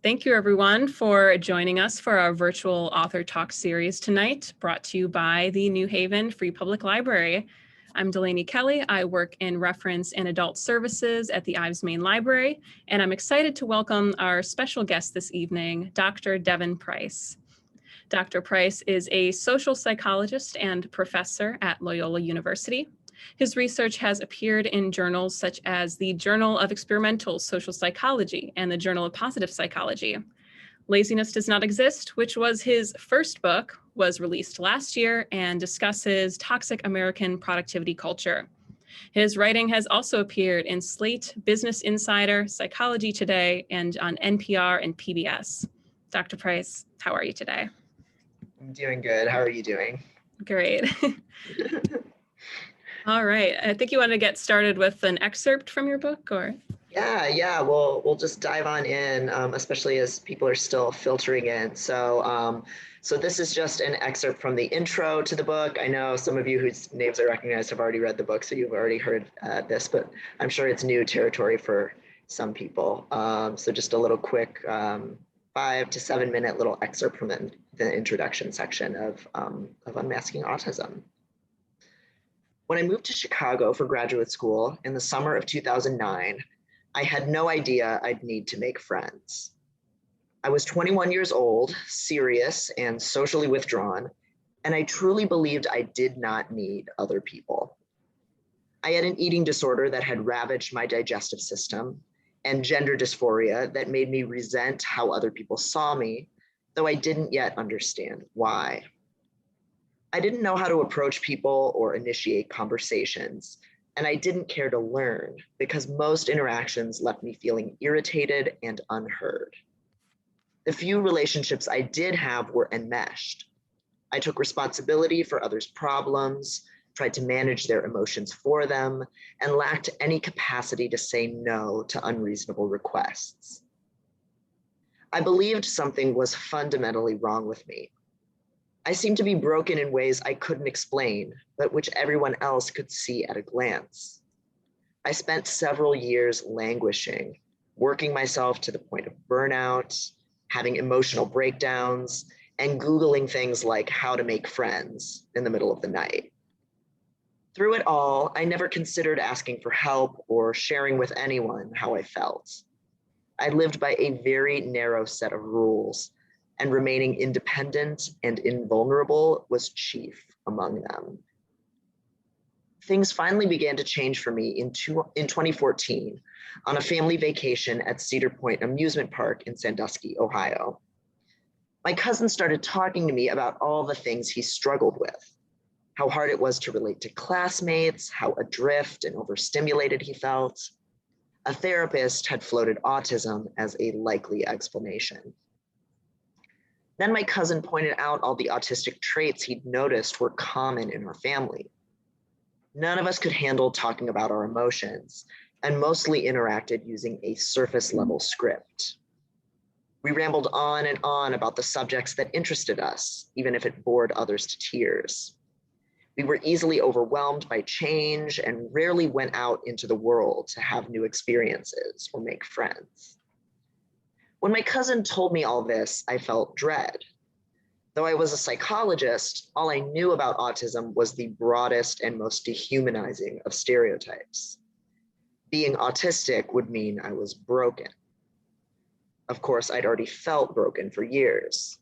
Thank you, everyone, for joining us for our virtual author talk series tonight, brought to you by the New Haven Free Public Library. I'm Delaney Kelly. I work in reference and adult services at the Ives Main Library, and I'm excited to welcome our special guest this evening, Dr. Devon Price. Dr. Price is a social psychologist and professor at Loyola University. His research has appeared in journals such as the Journal of Experimental Social Psychology and the Journal of Positive Psychology. Laziness Does Not Exist, which was his first book, was released last year and discusses toxic American productivity culture. His writing has also appeared in Slate, Business Insider, Psychology Today, and on NPR and PBS. Dr. Price, how are you today? I'm doing good. How are you doing? Great. All right. I think you want to get started with an excerpt from your book, or? Yeah. We'll just dive on in, especially as people are still filtering in. So this is just an excerpt from the intro to the book. I know some of you whose names I recognize have already read the book, so you've already heard this, but I'm sure it's new territory for some people. So just a little quick 5 to 7 minute little excerpt from the introduction section of Unmasking Autism. When I moved to Chicago for graduate school in the summer of 2009, I had no idea I'd need to make friends. I was 21 years old, serious and socially withdrawn, and I truly believed I did not need other people. I had an eating disorder that had ravaged my digestive system and gender dysphoria that made me resent how other people saw me, though I didn't yet understand why. I didn't know how to approach people or initiate conversations, and I didn't care to learn because most interactions left me feeling irritated and unheard. The few relationships I did have were enmeshed. I took responsibility for others' problems, tried to manage their emotions for them, and lacked any capacity to say no to unreasonable requests. I believed something was fundamentally wrong with me. I seemed to be broken in ways I couldn't explain, but which everyone else could see at a glance. I spent several years languishing, working myself to the point of burnout, having emotional breakdowns, and Googling things like how to make friends in the middle of the night. Through it all, I never considered asking for help or sharing with anyone how I felt. I lived by a very narrow set of rules, and remaining independent and invulnerable was chief among them. Things finally began to change for me in 2014 on a family vacation at Cedar Point Amusement Park in Sandusky, Ohio. My cousin started talking to me about all the things he struggled with, how hard it was to relate to classmates, how adrift and overstimulated he felt. A therapist had floated autism as a likely explanation. Then my cousin pointed out all the autistic traits he'd noticed were common in our family. None of us could handle talking about our emotions and mostly interacted using a surface level script. We rambled on and on about the subjects that interested us, even if it bored others to tears. We were easily overwhelmed by change and rarely went out into the world to have new experiences or make friends. When my cousin told me all this, I felt dread. Though I was a psychologist, all I knew about autism was the broadest and most dehumanizing of stereotypes. Being autistic would mean I was broken. Of course, I'd already felt broken for years.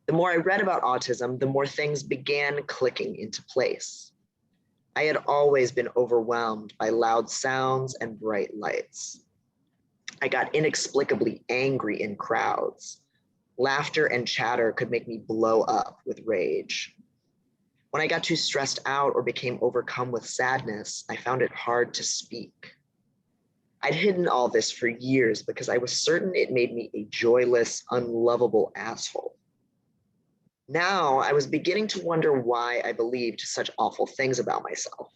The more I read about autism, the more things began clicking into place. I had always been overwhelmed by loud sounds and bright lights. I got inexplicably angry in crowds. Laughter and chatter could make me blow up with rage. When I got too stressed out or became overcome with sadness, I found it hard to speak. I'd hidden all this for years because I was certain it made me a joyless, unlovable asshole. Now I was beginning to wonder why I believed such awful things about myself.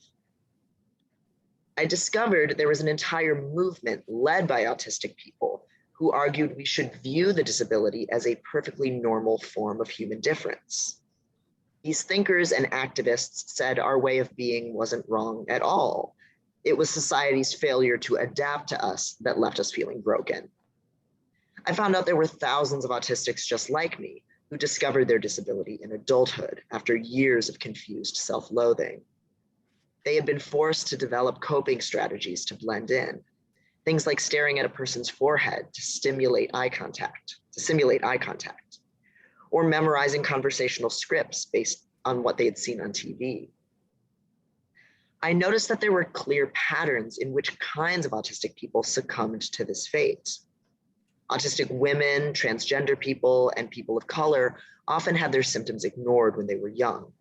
I discovered there was an entire movement led by autistic people who argued we should view the disability as a perfectly normal form of human difference. These thinkers and activists said our way of being wasn't wrong at all. It was society's failure to adapt to us that left us feeling broken. I found out there were thousands of autistics just like me who discovered their disability in adulthood after years of confused self-loathing. They had been forced to develop coping strategies to blend in, things like staring at a person's forehead to simulate eye contact, or memorizing conversational scripts based on what they had seen on TV. I noticed that there were clear patterns in which kinds of autistic people succumbed to this fate. Autistic women, transgender people, and people of color often had their symptoms ignored when they were young,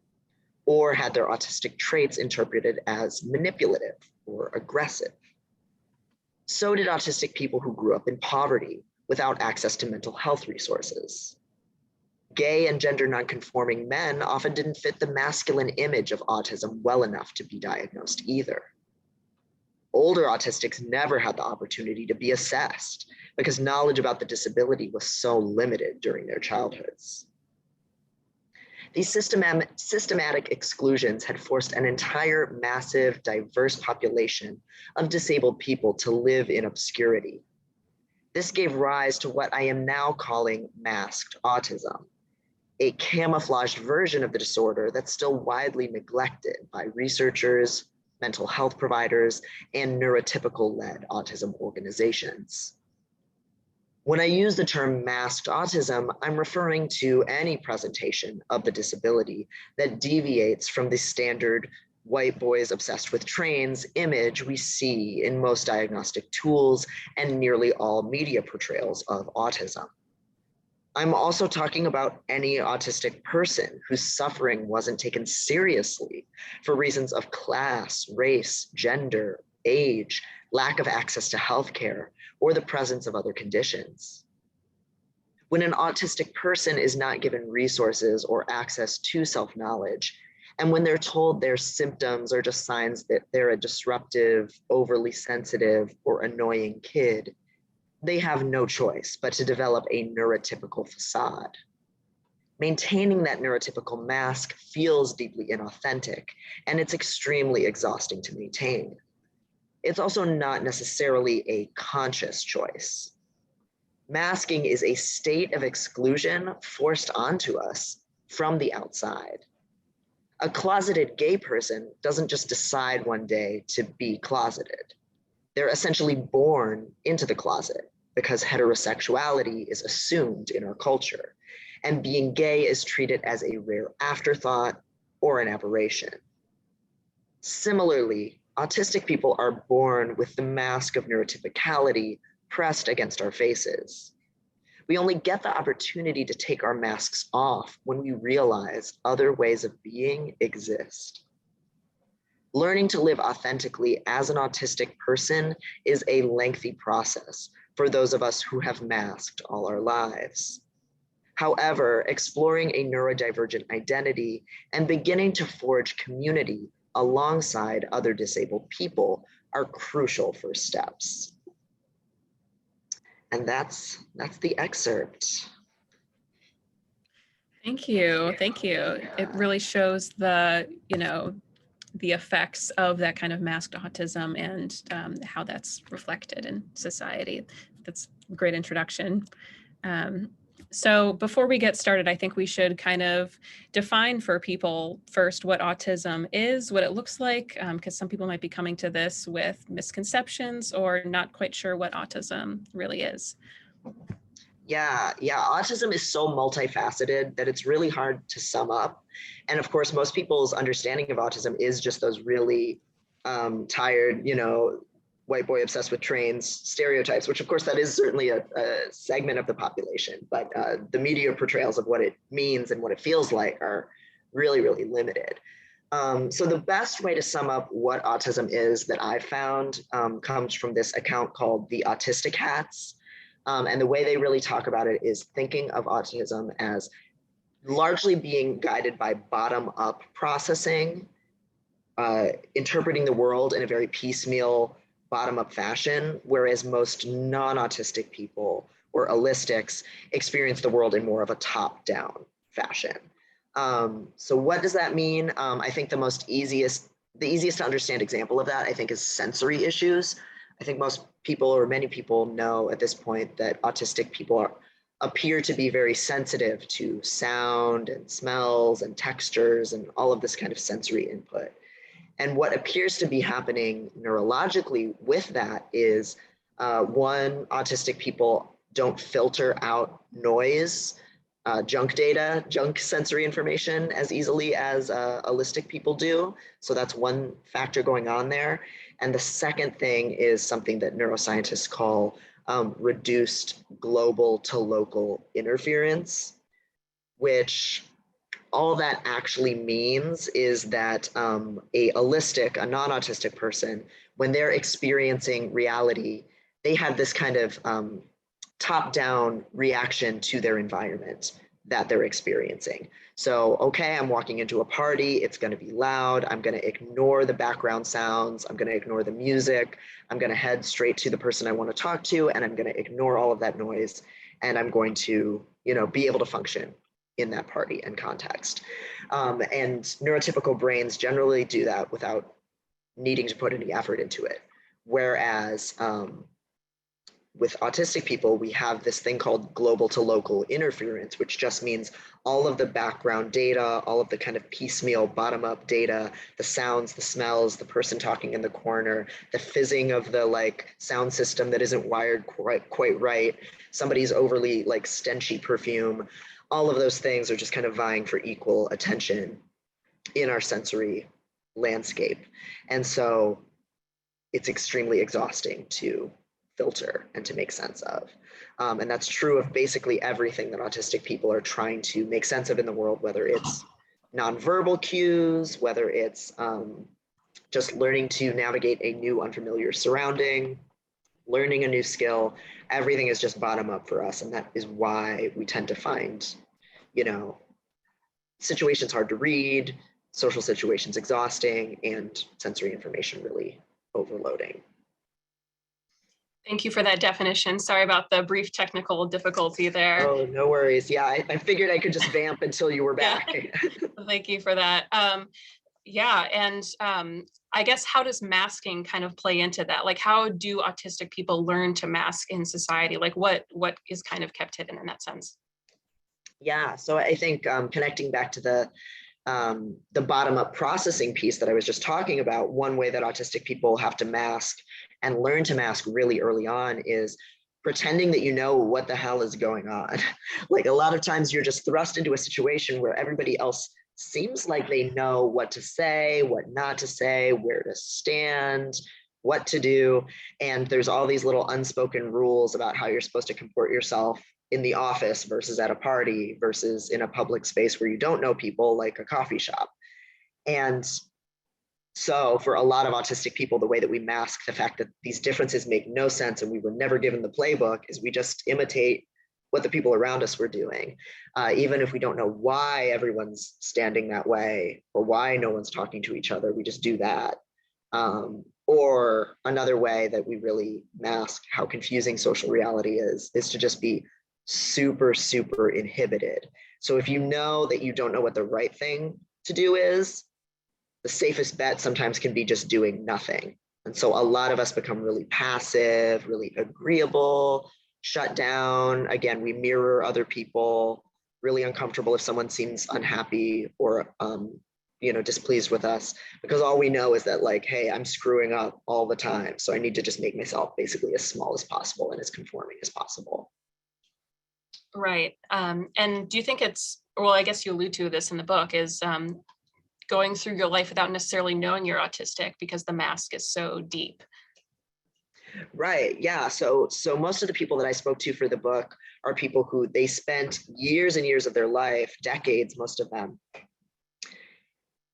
or had their autistic traits interpreted as manipulative or aggressive. So did autistic people who grew up in poverty without access to mental health resources. Gay and gender nonconforming men often didn't fit the masculine image of autism well enough to be diagnosed either. Older autistics never had the opportunity to be assessed because knowledge about the disability was so limited during their childhoods. These systematic exclusions had forced an entire massive, diverse population of disabled people to live in obscurity. This gave rise to what I am now calling masked autism, a camouflaged version of the disorder that's still widely neglected by researchers, mental health providers, and neurotypical-led autism organizations. When I use the term masked autism, I'm referring to any presentation of the disability that deviates from the standard white boys obsessed with trains image we see in most diagnostic tools and nearly all media portrayals of autism. I'm also talking about any autistic person whose suffering wasn't taken seriously for reasons of class, race, gender, age, lack of access to healthcare, or the presence of other conditions. When an autistic person is not given resources or access to self-knowledge, and when they're told their symptoms are just signs that they're a disruptive, overly sensitive, or annoying kid, they have no choice but to develop a neurotypical facade. Maintaining that neurotypical mask feels deeply inauthentic, and it's extremely exhausting to maintain. It's also not necessarily a conscious choice. Masking is a state of exclusion forced onto us from the outside. A closeted gay person doesn't just decide one day to be closeted. They're essentially born into the closet because heterosexuality is assumed in our culture, and being gay is treated as a rare afterthought or an aberration. Similarly, autistic people are born with the mask of neurotypicality pressed against our faces. We only get the opportunity to take our masks off when we realize other ways of being exist. Learning to live authentically as an autistic person is a lengthy process for those of us who have masked all our lives. However, exploring a neurodivergent identity and beginning to forge community alongside other disabled people are crucial first steps. And that's the excerpt. Thank you. Thank you. Yeah. It really shows the, the effects of that kind of masked autism and how that's reflected in society. That's a great introduction. So before we get started, I think we should kind of define for people first what autism is, what it looks like, because some people might be coming to this with misconceptions or not quite sure what autism really is. Yeah, autism is so multifaceted that it's really hard to sum up. And of course, most people's understanding of autism is just those really tired, white boy obsessed with trains stereotypes, which of course that is certainly a segment of the population, but the media portrayals of what it means and what it feels like are really, really limited. So the best way to sum up what autism is that I found comes from this account called the Autistic Hats. And the way they really talk about it is thinking of autism as largely being guided by bottom-up processing, interpreting the world in a very piecemeal, bottom-up fashion, whereas most non-autistic people or allistics experience the world in more of a top-down fashion. So what does that mean? I think the easiest to understand example of that, I think, is sensory issues. I think most people or many people know at this point that autistic people appear to be very sensitive to sound and smells and textures and all of this kind of sensory input. And what appears to be happening neurologically with that is one, autistic people don't filter out noise, junk data, junk sensory information as easily as allistic people do. So that's one factor going on there. And the second thing is something that neuroscientists call reduced global to local interference, which all that actually means is that a allistic, a non-autistic person, when they're experiencing reality, they have this kind of top-down reaction to their environment that they're experiencing. So, okay, I'm walking into a party, it's gonna be loud, I'm gonna ignore the background sounds, I'm gonna ignore the music, I'm gonna head straight to the person I wanna talk to, and I'm gonna ignore all of that noise, and I'm going to, be able to function in that party and context. And neurotypical brains generally do that without needing to put any effort into it. Whereas with autistic people, we have this thing called global to local interference, which just means all of the background data, all of the kind of piecemeal bottom-up data, the sounds, the smells, the person talking in the corner, the fizzing of the sound system that isn't wired quite right, somebody's overly stenchy perfume, all of those things are just kind of vying for equal attention in our sensory landscape. And so it's extremely exhausting to filter and to make sense of. And that's true of basically everything that autistic people are trying to make sense of in the world, whether it's nonverbal cues, whether it's just learning to navigate a new unfamiliar surrounding, learning a new skill. Everything is just bottom up for us. And that is why we tend to find, situations hard to read, social situations exhausting, and sensory information really overloading. Thank you for that definition. Sorry about the brief technical difficulty there. Oh, no worries. Yeah, I figured I could just vamp until you were back. Thank you for that. I guess how does masking kind of play into that? How do autistic people learn to mask in society? What is kind of kept hidden in that sense? Yeah, so I think connecting back to the bottom-up processing piece that I was just talking about, one way that autistic people have to mask and learn to mask really early on is pretending that you know what the hell is going on. A lot of times you're just thrust into a situation where everybody else seems like they know what to say, what not to say, where to stand, what to do. And there's all these little unspoken rules about how you're supposed to comport yourself in the office versus at a party versus in a public space where you don't know people, like a coffee shop. And so for a lot of autistic people, the way that we mask the fact that these differences make no sense and we were never given the playbook is we just imitate what the people around us were doing. Even if we don't know why everyone's standing that way or why no one's talking to each other, we just do that. Or another way that we really mask how confusing social reality is to just be super, super inhibited. So if you know that you don't know what the right thing to do is, the safest bet sometimes can be just doing nothing. And so a lot of us become really passive, really agreeable, shut down. Again, we mirror other people, really uncomfortable if someone seems unhappy or displeased with us, because all we know is that hey, I'm screwing up all the time. So I need to just make myself basically as small as possible and as conforming as possible. Right. And do you think I guess you allude to this in the book, is going through your life without necessarily knowing you're autistic because the mask is so deep? Right. Yeah. So most of the people that I spoke to for the book are people who they spent years and years of their life, decades, most of them,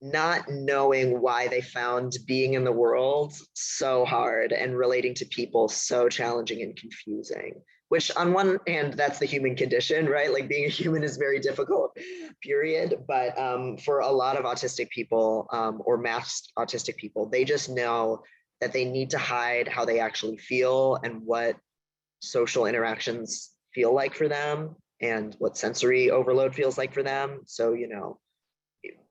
not knowing why they found being in the world so hard and relating to people so challenging and confusing. Which on one hand, that's the human condition, right? Being a human is very difficult, period. But for a lot of autistic people or masked autistic people, they just know that they need to hide how they actually feel and what social interactions feel like for them and what sensory overload feels like for them. So,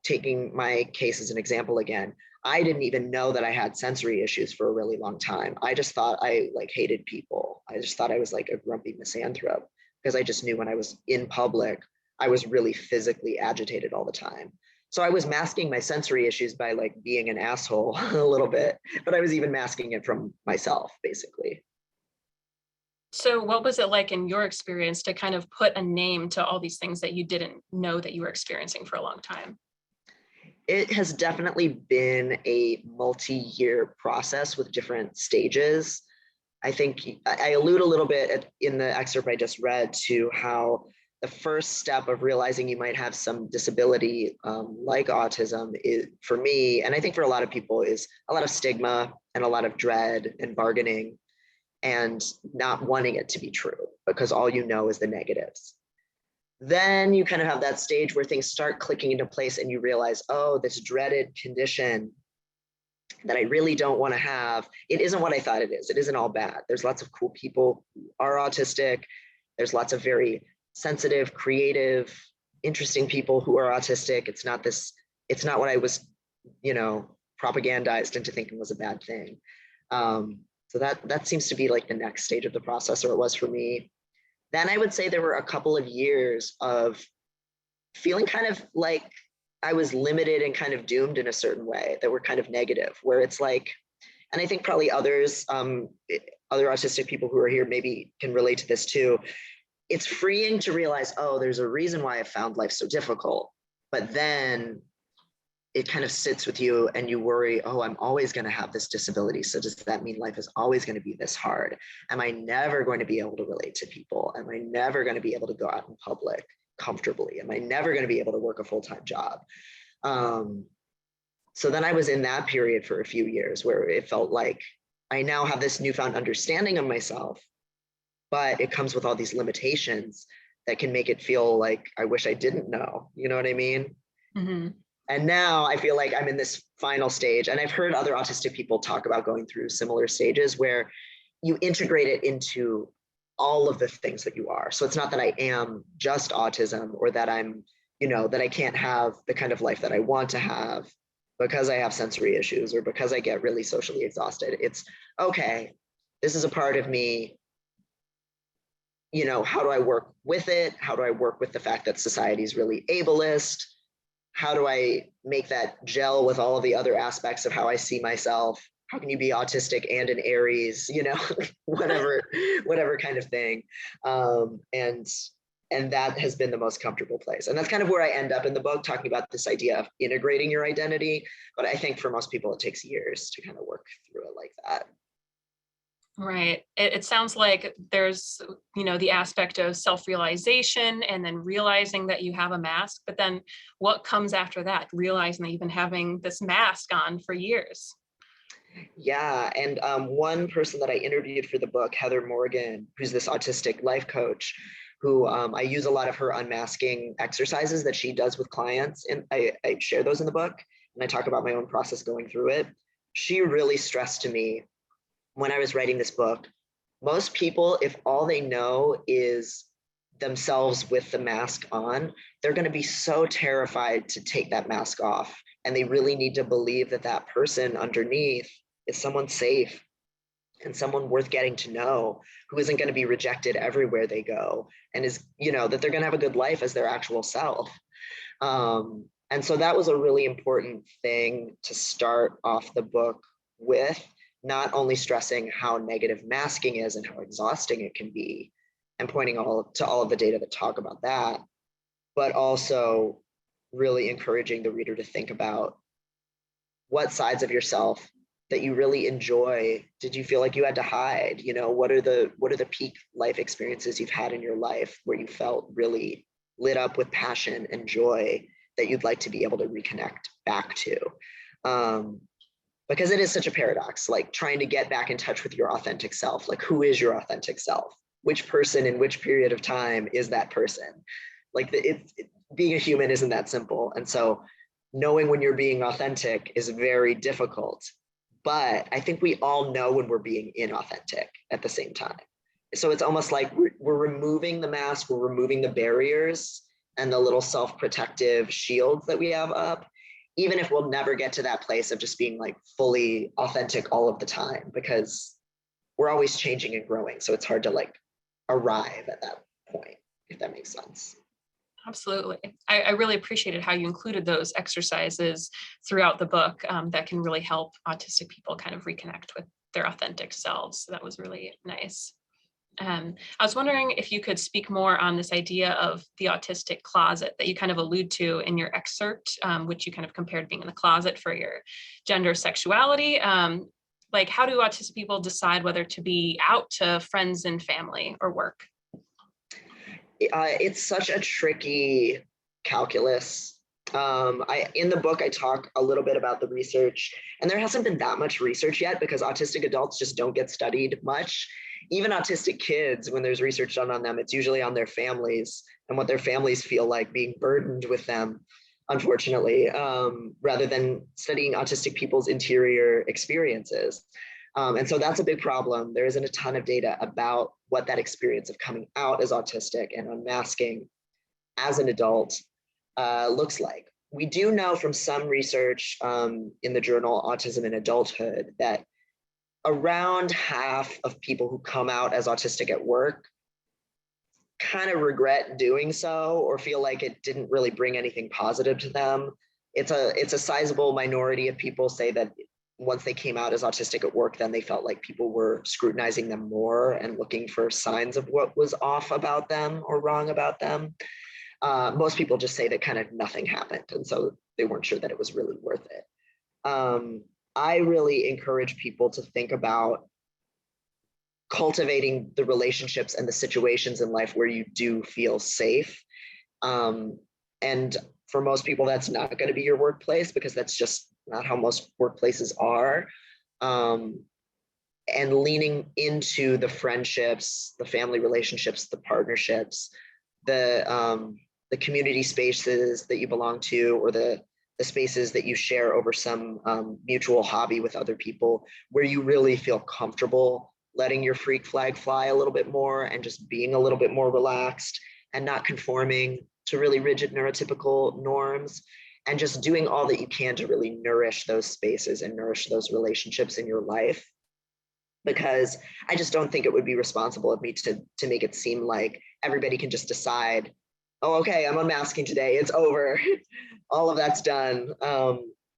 taking my case as an example again, I didn't even know that I had sensory issues for a really long time. I just thought I like hated people. I just thought I was like a grumpy misanthrope because I just knew when I was in public, I was really physically agitated all the time. So I was masking my sensory issues by like being an asshole a little bit, but I was even masking it from myself, basically. So what was it like in your experience to kind of put a name to all these things that you didn't know that you were experiencing for a long time? It has definitely been a multi-year process with different stages. I think I allude a little bit in the excerpt I just read to how the first step of realizing you might have some disability like autism is, for me, and I think for a lot of people, is a lot of stigma and a lot of dread and bargaining and not wanting it to be true because all you know is the negatives. Then you kind of have that stage where things start clicking into place and you realize, oh, this dreaded condition that I really don't want to have, it isn't what I thought it is. It isn't all bad. There's lots of cool people who are autistic. There's lots of very sensitive, creative, interesting people who are autistic. It's not what I was, propagandized into thinking was a bad thing. So that seems to be like the next stage of the process, or it was for me. Then I would say there were a couple of years of feeling kind of like I was limited and kind of doomed in a certain way that were kind of negative, where it's like, and I think probably others, other autistic people who are here maybe can relate to this too. It's freeing to realize, oh, there's a reason why I found life so difficult. But then it kind of sits with you and you worry, oh, I'm always going to have this disability. So does that mean life is always going to be this hard? Am I never going to be able to relate to people? Am I never going to be able to go out in public comfortably? Am I never going to be able to work a full-time job? So then I was in that period for a few years where it felt like I now have this newfound understanding of myself, but it comes with all these limitations that can make it feel like I wish I didn't know. You know what I mean? Mm-hmm. And now I feel like I'm in this final stage, and I've heard other autistic people talk about going through similar stages where you integrate it into all of the things that you are. So it's not that I am just autism or that I'm, that I can't have the kind of life that I want to have because I have sensory issues or because I get really socially exhausted. It's okay, this is a part of me. How do I work with it? How do I work with the fact that society is really ableist? How do I make that gel with all of the other aspects of how I see myself? How can you be autistic and an Aries, whatever kind of thing. And that has been the most comfortable place. And that's kind of where I end up in the book, talking about this idea of integrating your identity. But I think for most people, it takes years to kind of work through it like that. Right. It sounds like there's, the aspect of self-realization and then realizing that you have a mask, but then what comes after that? Realizing that you've been having this mask on for years. Yeah. And one person that I interviewed for the book, Heather Morgan, who's this autistic life coach, who I use a lot of her unmasking exercises that she does with clients. And I share those in the book and I talk about my own process going through it. She really stressed to me when I was writing this book, most people, if all they know is themselves with the mask on, they're going to be so terrified to take that mask off. And they really need to believe that that person underneath is someone safe and someone worth getting to know, who isn't going to be rejected everywhere they go, and is, that they're going to have a good life as their actual self. And so that was a really important thing to start off the book with, not only stressing how negative masking is and how exhausting it can be, and pointing to all of the data that talk about that, but also really encouraging the reader to think about what sides of yourself that you really enjoy did you feel like you had to hide. What are the peak life experiences you've had in your life where you felt really lit up with passion and joy that you'd like to be able to reconnect back to. Because it is such a paradox, like trying to get back in touch with your authentic self. Like, who is your authentic self? Which person in which period of time is that person? Like, being a human isn't that simple. And so knowing when you're being authentic is very difficult. But I think we all know when we're being inauthentic at the same time. So it's almost like we're removing the mask, we're removing the barriers and the little self-protective shields that we have up. even if we'll never get to that place of just being like fully authentic all of the time, because we're always changing and growing. So it's hard to like arrive at that point, if that makes sense. Absolutely. I really appreciated how you included those exercises throughout the book that can really help autistic people kind of reconnect with their authentic selves. So that was really nice. I was wondering if you could speak more on this idea of the autistic closet that you kind of allude to in your excerpt, which you kind of compared being in the closet for your gender, sexuality. Like, how do autistic people decide whether to be out to friends and family or work? It's such a tricky calculus. In the book, I talk a little bit about the research, and there hasn't been that much research yet because autistic adults just don't get studied much. Even autistic kids, when there's research done on them, it's usually on their families and what their families feel like being burdened with them, unfortunately, rather than studying autistic people's interior experiences. And so that's a big problem. There isn't a ton of data about what that experience of coming out as autistic and unmasking as an adult looks like. We do know from some research in the journal Autism in Adulthood that around half of people who come out as autistic at work kind of regret doing so or feel like it didn't really bring anything positive to them. It's a sizable minority of people say that once they came out as autistic at work, then they felt like people were scrutinizing them more and looking for signs of what was off about them or wrong about them. Most people just say that kind of nothing happened. And so they weren't sure that it was really worth it. I really encourage people to think about cultivating the relationships and the situations in life where you do feel safe. And for most people, that's not going to be your workplace because that's just not how most workplaces are. And leaning into the friendships, the family relationships, the partnerships, the community spaces that you belong to, or the spaces that you share over some mutual hobby with other people, where you really feel comfortable letting your freak flag fly a little bit more and just being a little bit more relaxed and not conforming to really rigid neurotypical norms, and just doing all that you can to really nourish those spaces and nourish those relationships in your life. Because I just don't think it would be responsible of me to make it seem like everybody can just decide, oh, okay, I'm unmasking today, it's over. All of that's done.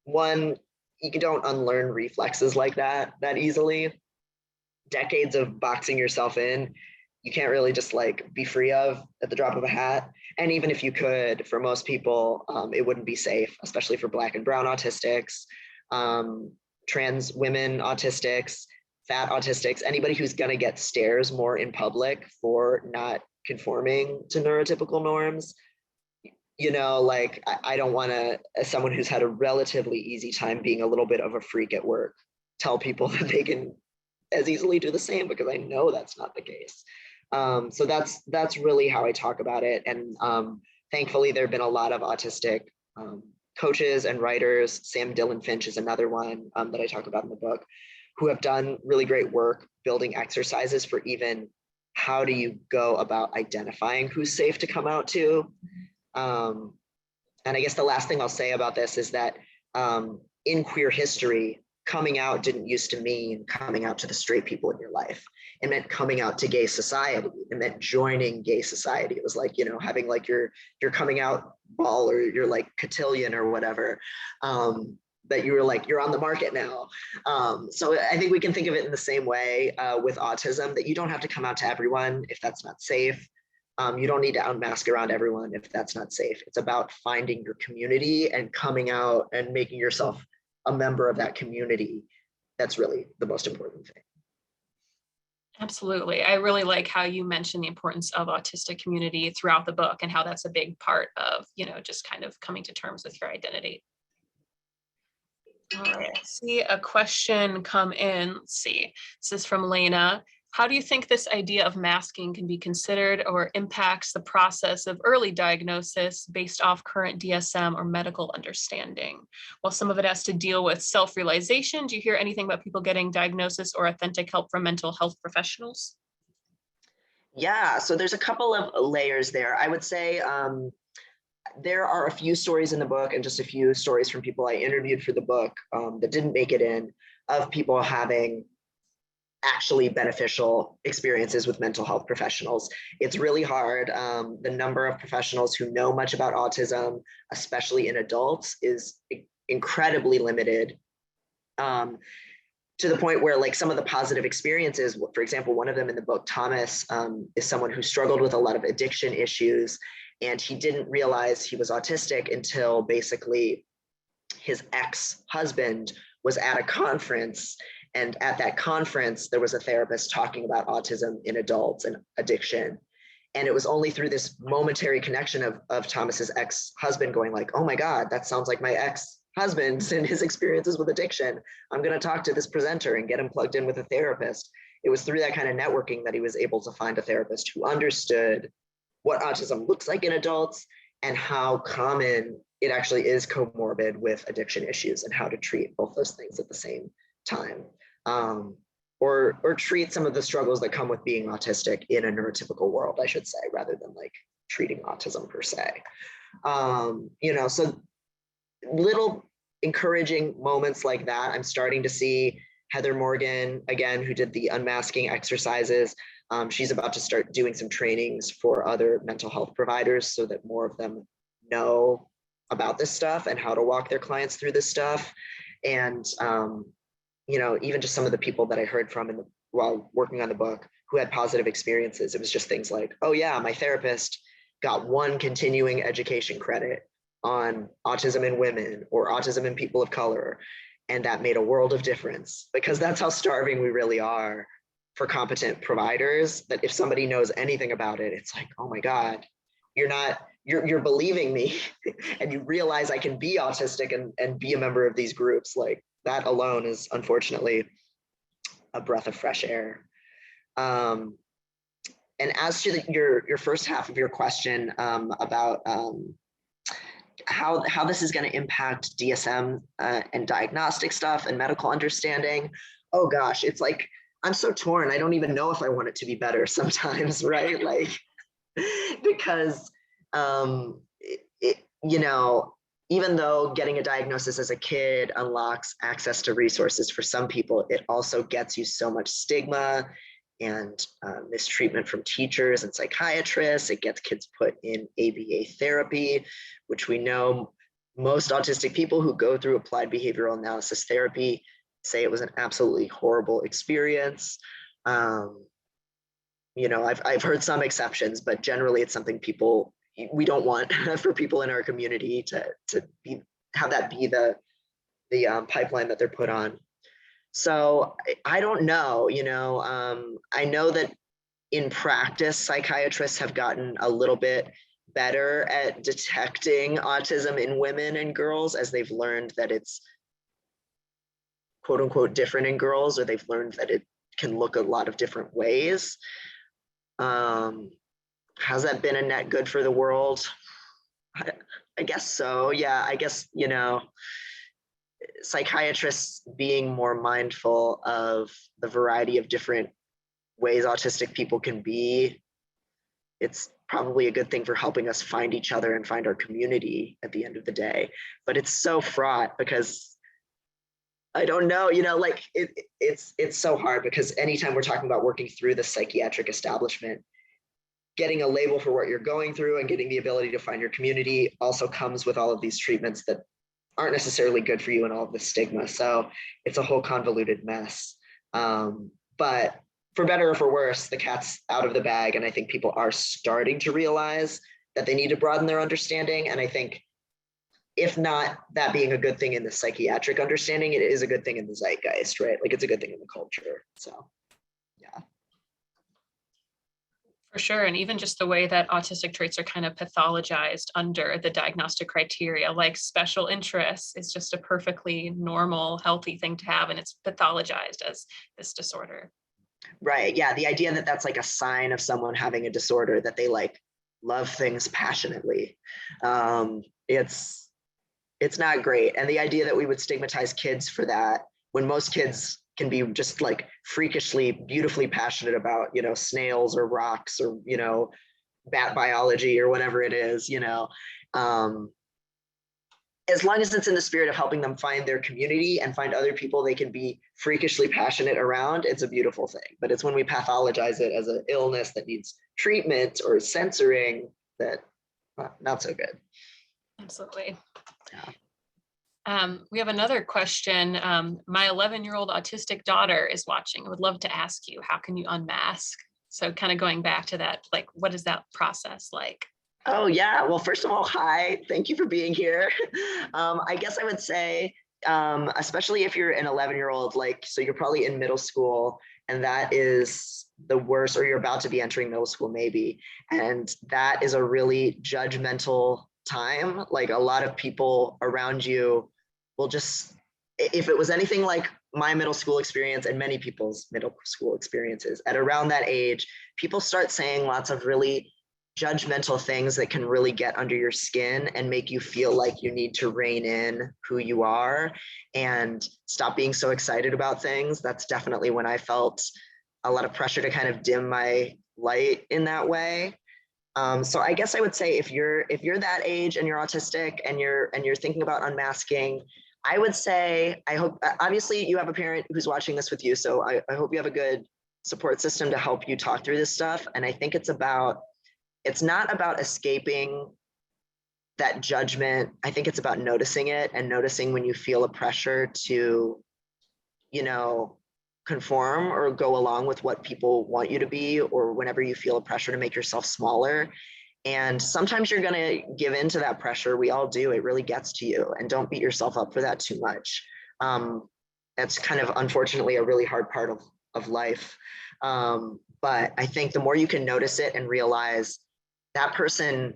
One, you don't unlearn reflexes like that easily. Decades of boxing yourself in, you can't really just like be free of at the drop of a hat. And even if you could, for most people, it wouldn't be safe, especially for Black and brown autistics, trans women autistics, fat autistics, anybody who's gonna get stares more in public for not conforming to neurotypical norms. You know, like I don't wanna, as someone who's had a relatively easy time being a little bit of a freak at work, tell people that they can as easily do the same, because I know that's not the case. So that's really how I talk about it. And thankfully, there have been a lot of autistic coaches and writers. Sam Dillon Finch is another one that I talk about in the book, who have done really great work building exercises for even how do you go about identifying who's safe to come out to. And I guess the last thing I'll say about this is that in queer history, coming out didn't used to mean coming out to the straight people in your life. It meant coming out to gay society. It meant joining gay society. It was like, you know, having like your coming out ball or your like cotillion or whatever, that you were like, you're on the market now. So I think we can think of it in the same way with autism, that you don't have to come out to everyone if that's not safe. You don't need to unmask around everyone if that's not safe. It's about finding your community and coming out and making yourself a member of that community. That's really the most important thing. Absolutely. I really like how you mentioned the importance of autistic community throughout the book and how that's a big part of, you know, just kind of coming to terms with your identity. All right, I see a question come in. Let's see. This is from Lena. How do you think this idea of masking can be considered or impacts the process of early diagnosis based off current DSM or medical understanding? While some of it has to deal with self-realization, do you hear anything about people getting diagnosis or authentic help from mental health professionals? Yeah, so there's a couple of layers there. I would say there are a few stories in the book and just a few stories from people I interviewed for the book that didn't make it in, of people having actually beneficial experiences with mental health professionals. It's really hard. The number of professionals who know much about autism, especially in adults, is incredibly limited. To the point where, like, some of the positive experiences, for example, one of them in the book, Thomas, is someone who struggled with a lot of addiction issues, and he didn't realize he was autistic until basically his ex-husband was at a conference, and at that conference there was a therapist talking about autism in adults and addiction, and it was only through this momentary connection of Thomas's ex-husband going like, oh my God, that sounds like my ex-husband and his experiences with addiction. I'm going to talk to this presenter and get him plugged in with a therapist. It was through that kind of networking that he was able to find a therapist who understood what autism looks like in adults and how common it actually is comorbid with addiction issues, and how to treat both those things at the same time, or treat some of the struggles that come with being autistic in a neurotypical world, I should say, rather than like treating autism per se. So little encouraging moments like that. I'm starting to see Heather Morgan, again, who did the unmasking exercises. She's about to start doing some trainings for other mental health providers so that more of them know about this stuff and how to walk their clients through this stuff. And, even just some of the people that I heard from while working on the book who had positive experiences, it was just things like, oh yeah, my therapist got 1 continuing education credit on autism in women or autism in people of color. And that made a world of difference, because that's how starving we really are for competent providers, that if somebody knows anything about it, it's like, oh my God, you're believing me and you realize I can be autistic and be a member of these groups. Like, that alone is unfortunately a breath of fresh air. And as to your first half of your question about how this is going to impact DSM and diagnostic stuff and medical understanding, oh gosh, it's like, I'm so torn. I don't even know if I want it to be better sometimes, right? Like, because even though getting a diagnosis as a kid unlocks access to resources for some people, it also gets you so much stigma and mistreatment from teachers and psychiatrists. It gets kids put in ABA therapy, which we know most autistic people who go through applied behavioral analysis therapy say it was an absolutely horrible experience. I've heard some exceptions, but generally it's something we don't want for people in our community to have that be the pipeline that they're put on. So I don't know, I know that in practice, psychiatrists have gotten a little bit better at detecting autism in women and girls as they've learned that it's quote unquote different in girls, or they've learned that it can look a lot of different ways. Has that been a net good for the world? I guess so. Yeah, I guess, psychiatrists being more mindful of the variety of different ways autistic people can be, it's probably a good thing for helping us find each other and find our community at the end of the day. But it's so fraught because I don't know, it's so hard, because anytime we're talking about working through the psychiatric establishment, getting a label for what you're going through and getting the ability to find your community also comes with all of these treatments that aren't necessarily good for you and all of the stigma. So it's a whole convoluted mess. But for better or for worse, the cat's out of the bag. And I think people are starting to realize that they need to broaden their understanding. And I think, if not that being a good thing in the psychiatric understanding, it is a good thing in the zeitgeist, right? Like, it's a good thing in the culture. So, yeah. For sure. And even just the way that autistic traits are kind of pathologized under the diagnostic criteria, like special interests is just a perfectly normal, healthy thing to have. And it's pathologized as this disorder. Right. Yeah. The idea that that's like a sign of someone having a disorder, that they like love things passionately. It's not great. And the idea that we would stigmatize kids for that, when most kids can be just like freakishly, beautifully passionate about, snails or rocks or, bat biology or whatever it is, as long as it's in the spirit of helping them find their community and find other people they can be freakishly passionate around, it's a beautiful thing. But it's when we pathologize it as an illness that needs treatment or censoring that not so good. Absolutely. Yeah. We have another question. My 11-year-old autistic daughter is watching. I would love to ask you, how can you unmask? So kind of going back to that, like, what is that process like? Oh, yeah. Well, first of all, hi. Thank you for being here. I guess I would say, especially if you're an 11-year-old, like, so you're probably in middle school, and that is the worst, or you're about to be entering middle school maybe. And that is a really judgmental time. Like, a lot of people around you will just, if it was anything like my middle school experience and many people's middle school experiences, at around that age, people start saying lots of really judgmental things that can really get under your skin and make you feel like you need to rein in who you are and stop being so excited about things. That's definitely when I felt a lot of pressure to kind of dim my light in that way. So I guess I would say if you're that age and you're autistic and you're thinking about unmasking, I would say, I hope, obviously you have a parent who's watching this with you, so I hope you have a good support system to help you talk through this stuff. And I think it's not about escaping that judgment. I think it's about noticing it and noticing when you feel a pressure to, conform or go along with what people want you to be, or whenever you feel a pressure to make yourself smaller. And sometimes you're going to give in to that pressure. We all do. It really gets to you, and don't beat yourself up for that too much. That's kind of, unfortunately, a really hard part of life. But I think the more you can notice it and realize that person,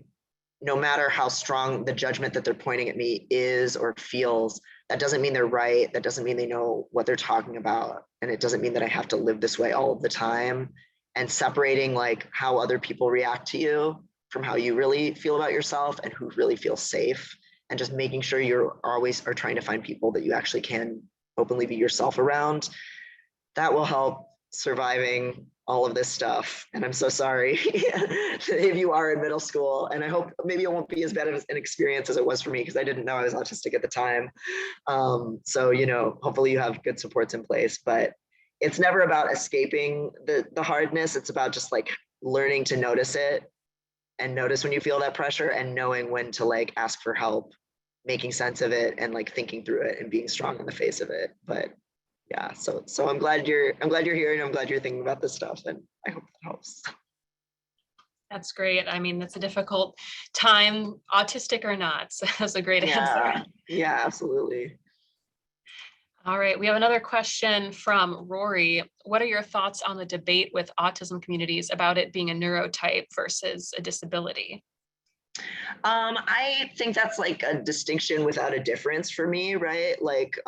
no matter how strong the judgment that they're pointing at me is or feels, that doesn't mean they're right. That doesn't mean they know what they're talking about. And it doesn't mean that I have to live this way all of the time. And separating like how other people react to you from how you really feel about yourself and who really feels safe. And just making sure you're always are trying to find people that you actually can openly be yourself around. That will help surviving all of this stuff. And I'm so sorry if you are in middle school. And I hope maybe it won't be as bad of an experience as it was for me, because I didn't know I was autistic at the time. So, hopefully you have good supports in place, but it's never about escaping the hardness. It's about just like learning to notice it and notice when you feel that pressure and knowing when to like ask for help, making sense of it and like thinking through it and being strong in the face of it. But yeah, so I'm glad you're here, and I'm glad you're thinking about this stuff, and I hope that helps. That's great. I mean, that's a difficult time, autistic or not. So that's a great answer. Yeah, absolutely. All right, we have another question from Rory. What are your thoughts on the debate with autism communities about it being a neurotype versus a disability? I think that's like a distinction without a difference for me, right? Like,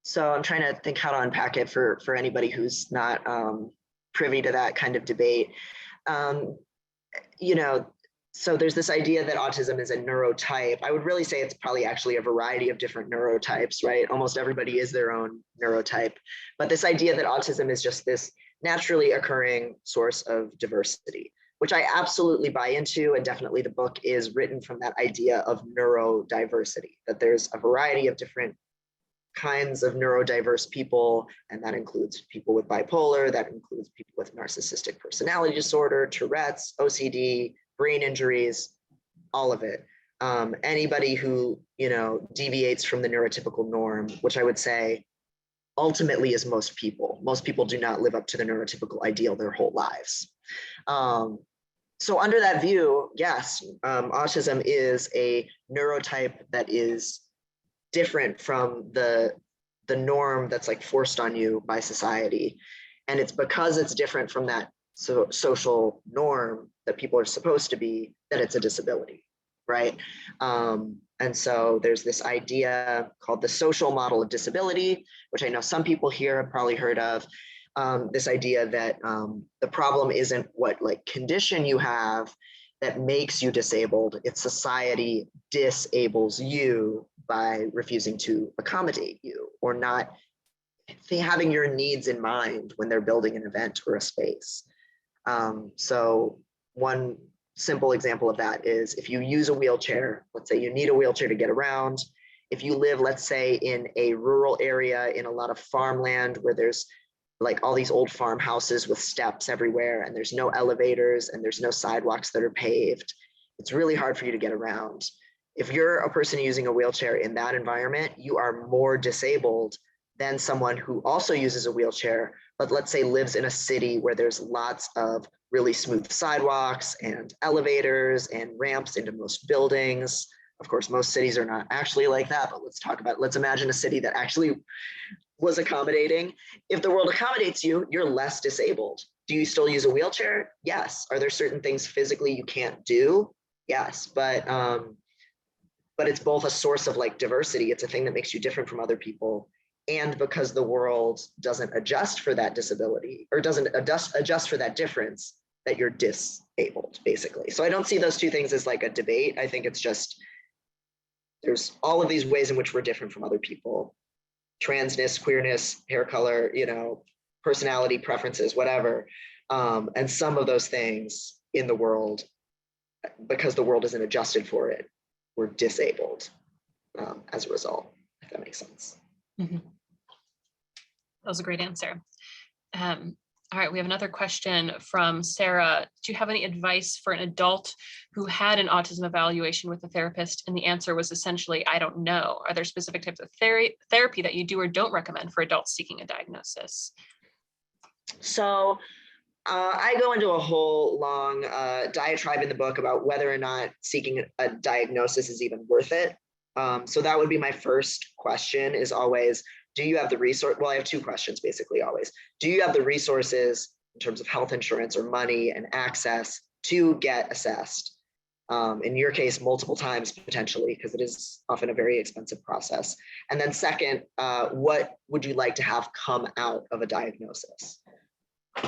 so I'm trying to think how to unpack it for anybody who's not privy to that kind of debate. So there's this idea that autism is a neurotype. I would really say it's probably actually a variety of different neurotypes, right? Almost everybody is their own neurotype. But this idea that autism is just this naturally occurring source of diversity, which I absolutely buy into. And definitely the book is written from that idea of neurodiversity, that there's a variety of different kinds of neurodiverse people, and that includes people with bipolar, that includes people with narcissistic personality disorder, Tourette's, OCD, brain injuries, all of it. Anybody who deviates from the neurotypical norm, which I would say ultimately is most people. Most people do not live up to the neurotypical ideal their whole lives. So under that view, yes, autism is a neurotype that is different from the norm that's like forced on you by society. And it's because it's different from that social norm that people are supposed to be, that it's a disability, right? And so there's this idea called the social model of disability, which I know some people here have probably heard of. This idea that the problem isn't what like condition you have that makes you disabled, it's society disables you by refusing to accommodate you or not having your needs in mind when they're building an event or a space. So one simple example of that is if you use a wheelchair, let's say you need a wheelchair to get around. If you live, let's say, in a rural area in a lot of farmland where there's like all these old farmhouses with steps everywhere and there's no elevators and there's no sidewalks that are paved, it's really hard for you to get around. If you're a person using a wheelchair in that environment, you are more disabled than someone who also uses a wheelchair, but let's say lives in a city where there's lots of really smooth sidewalks and elevators and ramps into most buildings. Of course, most cities are not actually like that, but let's imagine a city that actually was accommodating. If the world accommodates you, you're less disabled. Do you still use a wheelchair? Yes. Are there certain things physically you can't do? Yes, but it's both a source of like diversity. It's a thing that makes you different from other people. And because the world doesn't adjust for that disability or doesn't adjust for that difference, that you're disabled, basically. So I don't see those two things as like a debate. I think it's just, there's all of these ways in which we're different from other people. Transness, queerness, hair color, personality, preferences, whatever. And some of those things in the world, because the world isn't adjusted for it, we're disabled as a result, if that makes sense. Mm-hmm. That was a great answer. All right, we have another question from Sarah. Do you have any advice for an adult who had an autism evaluation with a therapist and the answer was essentially, I don't know? Are there specific types of therapy that you do or don't recommend for adults seeking a diagnosis? So I go into a whole long diatribe in the book about whether or not seeking a diagnosis is even worth it. So that would be my first question, is always, do you have the resource? Well, I have two questions basically always. Do you have the resources in terms of health insurance or money and access to get assessed? In your case, multiple times potentially, because it is often a very expensive process. And then second, what would you like to have come out of a diagnosis?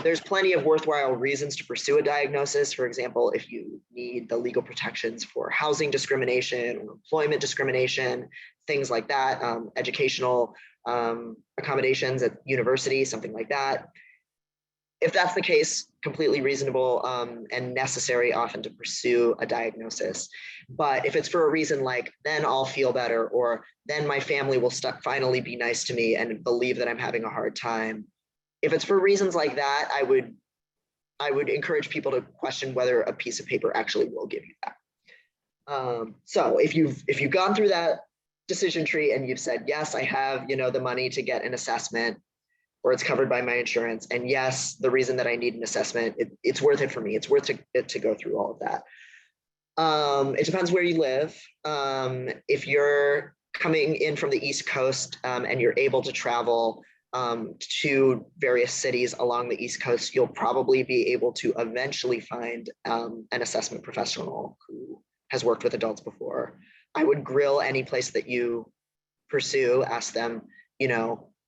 There's plenty of worthwhile reasons to pursue a diagnosis. For example, if you need the legal protections for housing discrimination or employment discrimination, things like that, educational accommodations at university, something like that. If that's the case, completely reasonable and necessary often to pursue a diagnosis. But if it's for a reason like, then I'll feel better, or then my family will finally be nice to me and believe that I'm having a hard time. If it's for reasons like that, I would encourage people to question whether a piece of paper actually will give you that. So if you've gone through that decision tree and you've said, yes, I have, the money to get an assessment, or it's covered by my insurance, and yes, the reason that I need an assessment, it's worth it for me. It's worth it to go through all of that. It depends where you live. If you're coming in from the East Coast and you're able to travel to various cities along the East Coast, you'll probably be able to eventually find an assessment professional who has worked with adults before. I would grill any place that you pursue, ask them,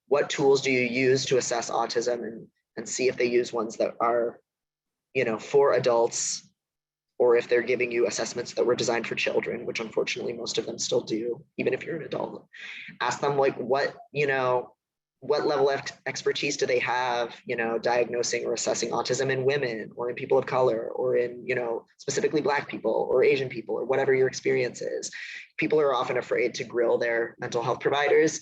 what tools do you use to assess autism, and see if they use ones that are, for adults, or if they're giving you assessments that were designed for children, which unfortunately most of them still do, even if you're an adult. Ask them like what level of expertise do they have, diagnosing or assessing autism in women or in people of color or in, specifically Black people or Asian people or whatever your experience is. People are often afraid to grill their mental health providers.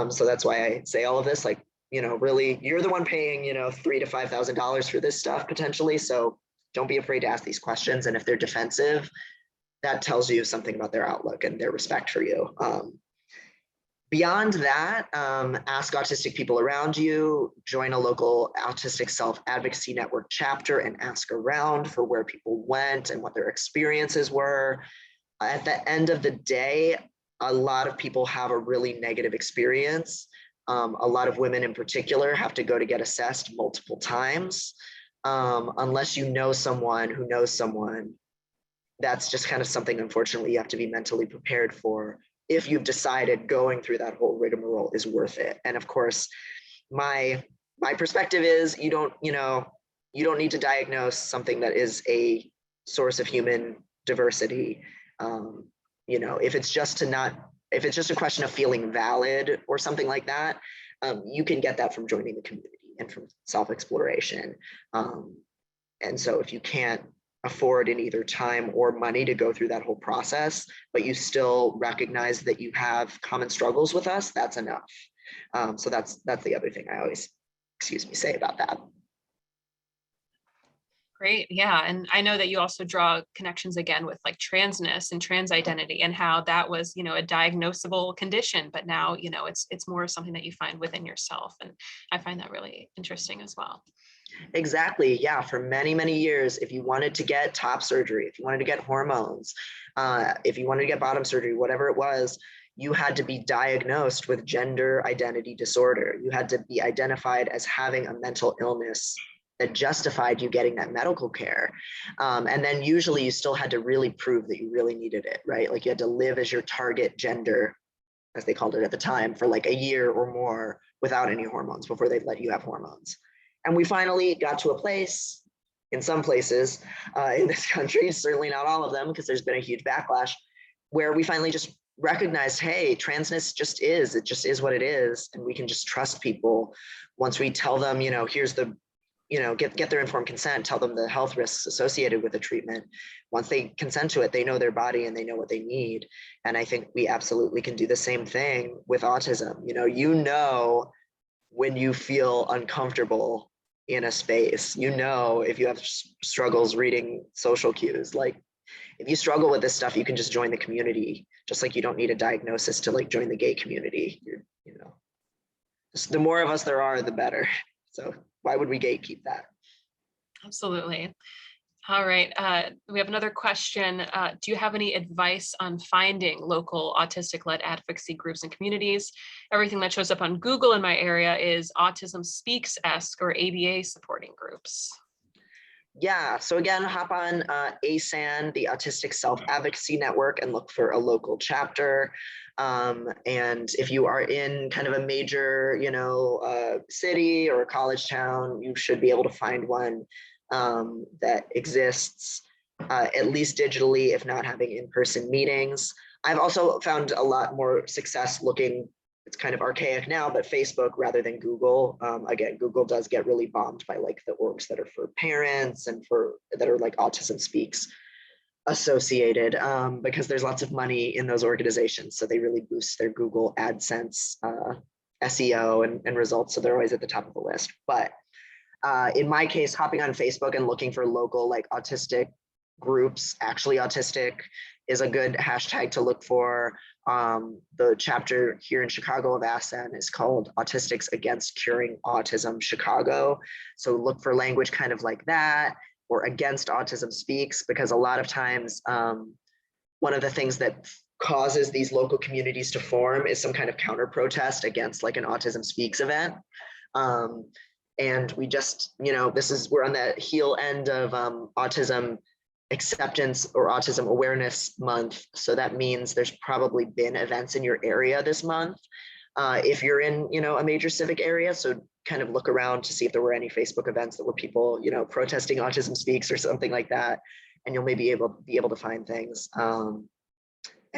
So that's why I say all of this, like, really, you're the one paying, $3,000 to $5,000 for this stuff potentially. So don't be afraid to ask these questions. And if they're defensive, that tells you something about their outlook and their respect for you. Beyond that, ask autistic people around you, join a local autistic self-advocacy network chapter and ask around for where people went and what their experiences were. At the end of the day, a lot of people have a really negative experience. A lot of women in particular have to go to get assessed multiple times. Unless you know someone who knows someone, that's just kind of something, unfortunately, you have to be mentally prepared for if you've decided going through that whole rigmarole is worth it. And of course, my perspective is you don't need to diagnose something that is a source of human diversity. If it's just a question of feeling valid or something like that, you can get that from joining the community and from self-exploration. And so if you can't afford in either time or money to go through that whole process, but you still recognize that you have common struggles with us, that's enough. So that's the other thing I always, say about that. Great. Yeah. And I know that you also draw connections again with like transness and trans identity and how that was, a diagnosable condition, but now, it's more something that you find within yourself. And I find that really interesting as well. Exactly. Yeah. For many, many years, if you wanted to get top surgery, if you wanted to get hormones, if you wanted to get bottom surgery, whatever it was, you had to be diagnosed with gender identity disorder. You had to be identified as having a mental illness that justified you getting that medical care. And then usually you still had to really prove that you really needed it, right? Like you had to live as your target gender, as they called it at the time, for like a year or more without any hormones before they'd let you have hormones. And we finally got to a place, in some places in this country, certainly not all of them, because there's been a huge backlash, where we finally just recognized, hey, transness just is, it just is what it is. And we can just trust people once we tell them, here's the, get their informed consent, tell them the health risks associated with the treatment. Once they consent to it, they know their body and they know what they need. And I think we absolutely can do the same thing with autism. When you feel uncomfortable in a space, if you have struggles reading social cues, like if you struggle with this stuff, you can just join the community, just like you don't need a diagnosis to like join the gay community. Just the more of us there are, the better. So why would we gatekeep that? Absolutely. All right. We have another question. Do you have any advice on finding local autistic-led advocacy groups and communities? Everything that shows up on Google in my area is Autism Speaks-esque or ABA supporting groups. Yeah, so again, hop on ASAN, the Autistic Self-Advocacy Network, and look for a local chapter. And if you are in kind of a major, city or a college town, you should be able to find one that exists, at least digitally, if not having in-person meetings. I've also found a lot more success looking, it's kind of archaic now, but Facebook rather than Google. Again, Google does get really bombed by like the orgs that are for parents and that are like Autism Speaks associated, because there's lots of money in those organizations. So they really boost their Google AdSense SEO and results. So they're always at the top of the list. But in my case, hopping on Facebook and looking for local like autistic groups, actually autistic, is a good hashtag to look for. The chapter here in Chicago of ASAN is called Autistics Against Curing Autism Chicago. So look for language kind of like that, or Against Autism Speaks, because a lot of times one of the things that causes these local communities to form is some kind of counter protest against like an Autism Speaks event. And we just, we're on the heel end of autism acceptance or autism awareness month. So that means there's probably been events in your area this month. If you're in, a major civic area, so kind of look around to see if there were any Facebook events that were people, protesting Autism Speaks or something like that. And you'll maybe be able to find things. And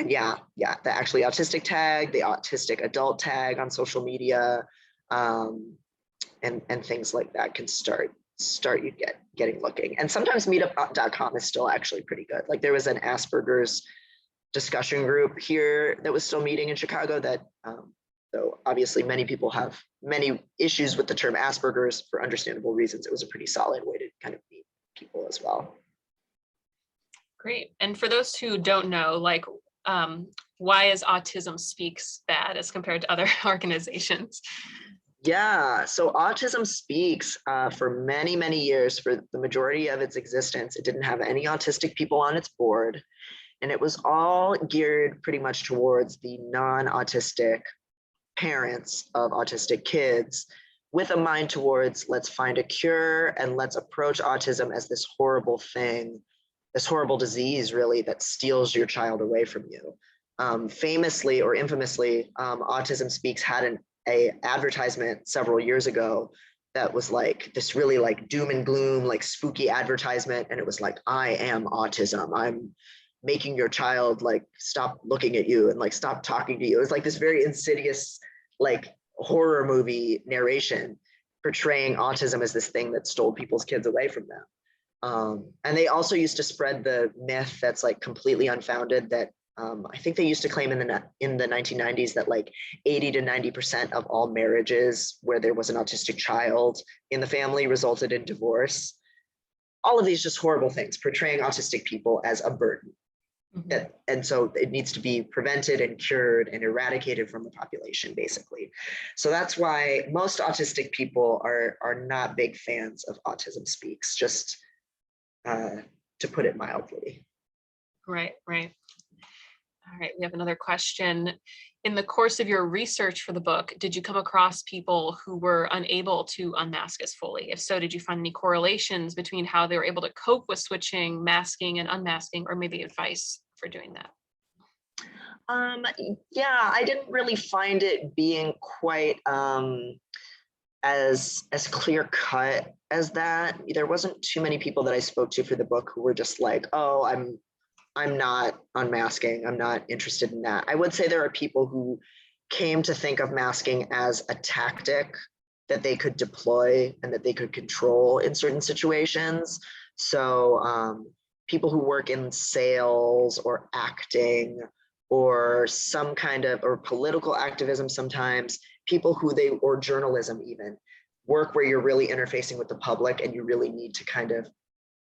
yeah, the actually autistic tag, the autistic adult tag on social media, and things like that can start you getting looking. And sometimes meetup.com is still actually pretty good. Like there was an Asperger's discussion group here that was still meeting in Chicago that, though obviously many people have many issues with the term Asperger's for understandable reasons, it was a pretty solid way to kind of meet people as well. Great. And for those who don't know, like, why is Autism Speaks bad as compared to other organizations? Yeah, so Autism Speaks, for many, many years, for the majority of its existence, it didn't have any autistic people on its board. And it was all geared pretty much towards the non-autistic parents of autistic kids, with a mind towards let's find a cure and let's approach autism as this horrible thing, this horrible disease really that steals your child away from you. Famously or infamously, Autism Speaks had an advertisement several years ago that was like this really like doom and gloom, like spooky advertisement. And it was like, I am autism. I'm making your child like stop looking at you and like stop talking to you. It was like this very insidious, like horror movie narration portraying autism as this thing that stole people's kids away from them. And they also used to spread the myth that's like completely unfounded that I think they used to claim in the 1990s that like 80 to 90% of all marriages where there was an autistic child in the family resulted in divorce. All of these just horrible things, portraying autistic people as a burden. And so it needs to be prevented and cured and eradicated from the population, basically. So that's why most autistic people are not big fans of Autism Speaks, just to put it mildly. Right. All right, we have another question. In the course of your research for the book, did you come across people who were unable to unmask as fully? If so, did you find any correlations between how they were able to cope with switching, masking, and unmasking, or maybe advice for doing that? Yeah, I didn't really find it being quite as clear cut as that. There wasn't too many people that I spoke to for the book who were just like, oh, I'm not unmasking. I'm not interested in that. I would say there are people who came to think of masking as a tactic that they could deploy and that they could control in certain situations. So people who work in sales or acting or some kind of, or political activism sometimes, people who or journalism even, work where you're really interfacing with the public and you really need to kind of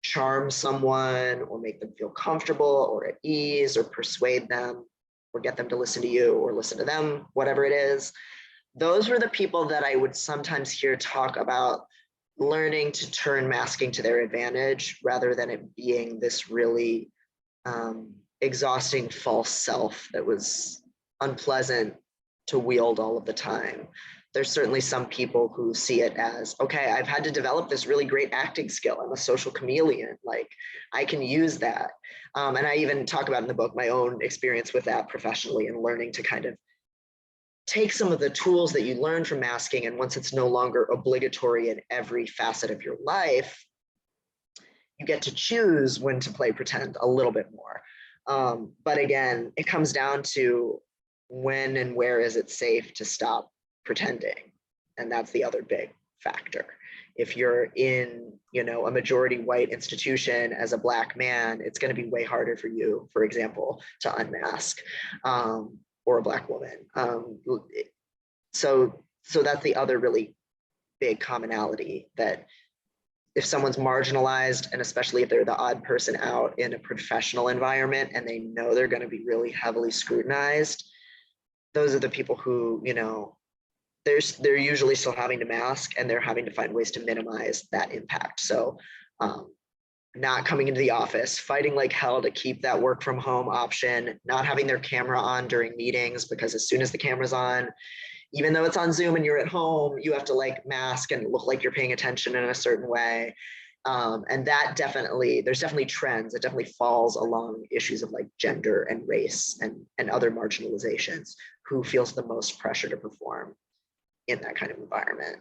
charm someone or make them feel comfortable or at ease or persuade them or get them to listen to you or listen to them, whatever it is. Those were the people that I would sometimes hear talk about learning to turn masking to their advantage rather than it being this really exhausting false self that was unpleasant to wield all of the time. There's certainly some people who see it as, okay, I've had to develop this really great acting skill. I'm a social chameleon. Like, I can use that. And I even talk about in the book my own experience with that professionally and learning to kind of take some of the tools that you learn from masking, and once it's no longer obligatory in every facet of your life, you get to choose when to play pretend a little bit more. But again, it comes down to when and where is it safe to stop pretending, and that's the other big factor. If you're in, a majority white institution as a Black man, it's going to be way harder for you, for example, to unmask, or a Black woman. So that's the other really big commonality, that if someone's marginalized, and especially if they're the odd person out in a professional environment and they know they're going to be really heavily scrutinized, those are the people who, they're usually still having to mask, and they're having to find ways to minimize that impact. So not coming into the office, fighting like hell to keep that work from home option, not having their camera on during meetings, because as soon as the camera's on, even though it's on Zoom and you're at home, you have to like mask and look like you're paying attention in a certain way. And that there's definitely trends. It definitely falls along issues of like gender and race and other marginalizations. Who feels the most pressure to perform in that kind of environment?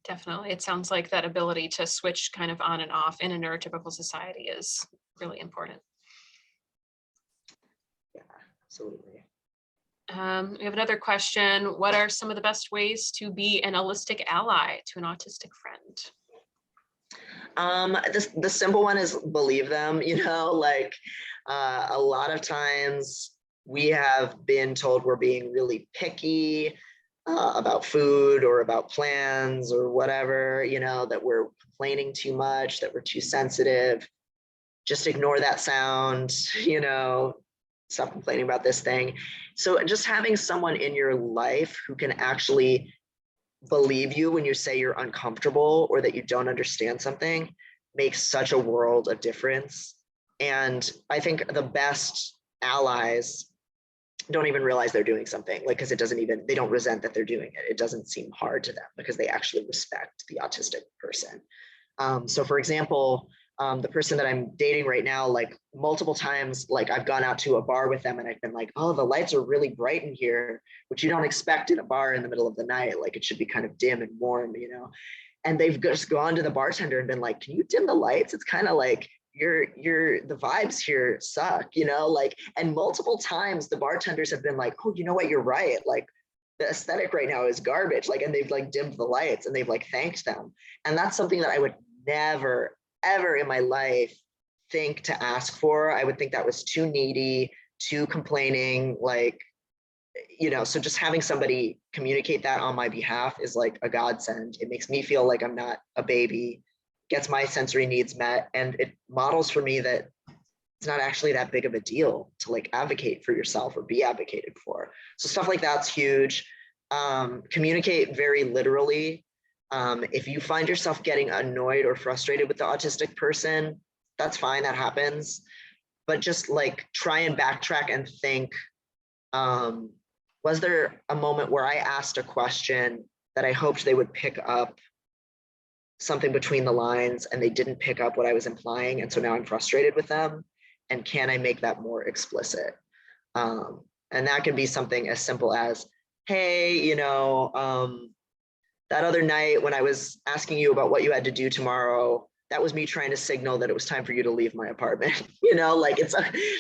Definitely. It sounds like that ability to switch kind of on and off in a neurotypical society is really important. Yeah, absolutely. We have another question. What are some of the best ways to be an holistic ally to an autistic friend? The simple one is believe them, like a lot of times we have been told we're being really picky about food or about plans or whatever, that we're complaining too much, that we're too sensitive. Just ignore that sound, stop complaining about this thing. So just having someone in your life who can actually believe you when you say you're uncomfortable or that you don't understand something makes such a world of difference. And I think the best allies don't even realize they're doing something, like, because they don't resent that they're doing it. It doesn't seem hard to them because they actually respect the autistic person. So for example, the person that I'm dating right now, like multiple times, like I've gone out to a bar with them and I've been like, oh, the lights are really bright in here, which you don't expect in a bar in the middle of the night. Like it should be kind of dim and warm, and they've just gone to the bartender and been like, can you dim the lights? It's kind of like, the vibes here suck, and multiple times the bartenders have been like, oh, you know what, you're right. Like the aesthetic right now is garbage. Like, and they've like dimmed the lights and they've like thanked them. And that's something that I would never, ever in my life think to ask for. I would think that was too needy, too complaining, like, so just having somebody communicate that on my behalf is like a godsend. It makes me feel like I'm not a baby, gets my sensory needs met, and it models for me that it's not actually that big of a deal to like advocate for yourself or be advocated for. So stuff like that's huge. Communicate very literally. If you find yourself getting annoyed or frustrated with the autistic person, that's fine, that happens. But just like try and backtrack and think, was there a moment where I asked a question that I hoped they would pick up something between the lines and they didn't pick up what I was implying, and so now I'm frustrated with them? And can I make that more explicit? And that can be something as simple as, hey, that other night when I was asking you about what you had to do tomorrow, that was me trying to signal that it was time for you to leave my apartment. Like it's